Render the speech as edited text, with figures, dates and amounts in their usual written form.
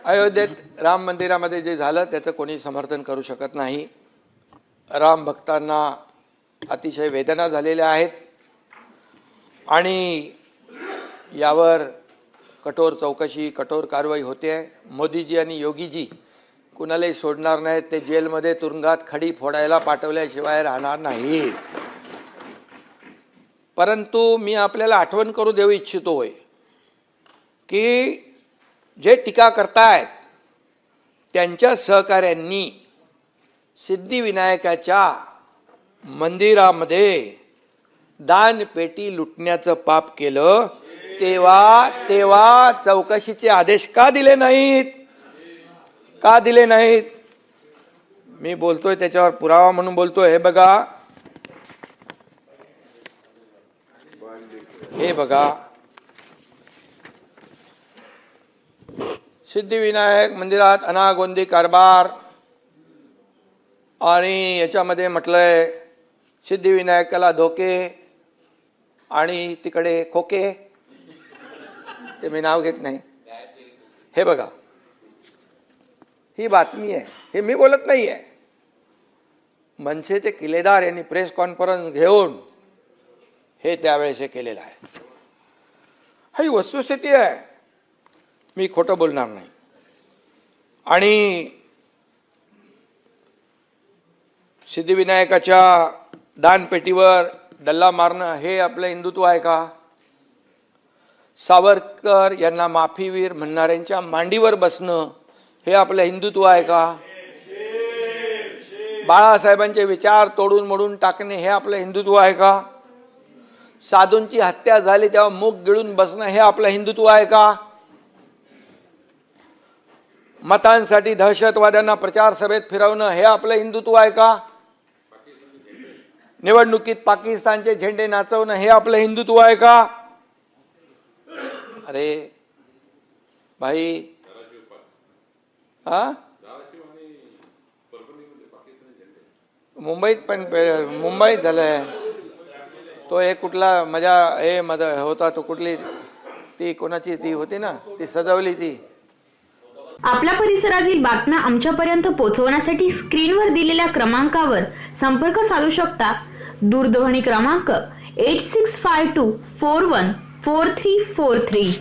अयोध्येत राम मंदिरामध्ये जे झालं त्याचं कोणी समर्थन करू शकत नाही। राम भक्तांना अतिशय वेदना झालेल्या आहेत आणि यावर कठोर चौकशी कठोर कारवाई होते आहे। मोदीजी आणि योगीजी कुणालाही सोडणार नाहीत, ते जेलमध्ये तुरुंगात खडी फोडायला पाठवल्याशिवाय राहणार नाही। परंतु मी आपल्याला आठवण करू देऊ इच्छितोय की जे टीका करतायत त्यांच्या सहकाऱ्यांनी सिद्धिविनायकाच्या मंदिरामध्ये दानपेटी लुटण्याचं पाप केलं, तेव्हा चौकशीचे आदेश का दिले नाहीत? का दिले नाहीत? मी बोलतोय त्याच्यावर पुरावा म्हणून बोलतोय। हे बघा सिद्धिविनायक मंदिरात अनागोंदी कारभार आणि याच्यामध्ये म्हटलंय सिद्धिविनायकाला धोके आणि तिकडे खोके, ते मी नाव घेत नाही। हे बघा ही बातमी आहे, हे मी बोलत नाही आहे। मनसेचे किल्लेदार यांनी प्रेस कॉन्फरन्स घेऊन हे त्यावेळेस हे केलेलं आहे। ही वस्तुस्थिती आहे, मी खोटं बोलणार नाही। आणि सिद्धिविनायकाच्या दानपेटीवर डल्ला मारणं हे आपलं हिंदुत्व आहे का? सावरकर यांना माफीवीर म्हणणाऱ्यांच्या मांडीवर बसणं हे आपलं हिंदुत्व आहे का? बाळासाहेबांचे विचार तोडून मोडून टाकणे हे आपलं हिंदुत्व आहे का? साधूंची हत्या झाली तेव्हा मूग गिळून बसणं हे आपलं हिंदुत्व आहे का? मतांसाठी दहशतवाद्यांना प्रचार सभेत फिरवणं हे आपलं हिंदुत्व आहे का? निवडणुकीत पाकिस्तानचे झेंडे नाचवणं हे आपलं हिंदुत्व आहे का? अरे भाई, हा मुंबईत झालंय तो एक कुठला मजा हे होता तो, कुठली ती कोणाची ती होती ना, ती सजवली ती। आपल्या परिसरातील बातम्या आमच्यापर्यंत पोहोचवण्यासाठी स्क्रीनवर दिलेल्या क्रमांकावर संपर्क साधू शकता। दूरध्वनी क्रमांक 8652414343।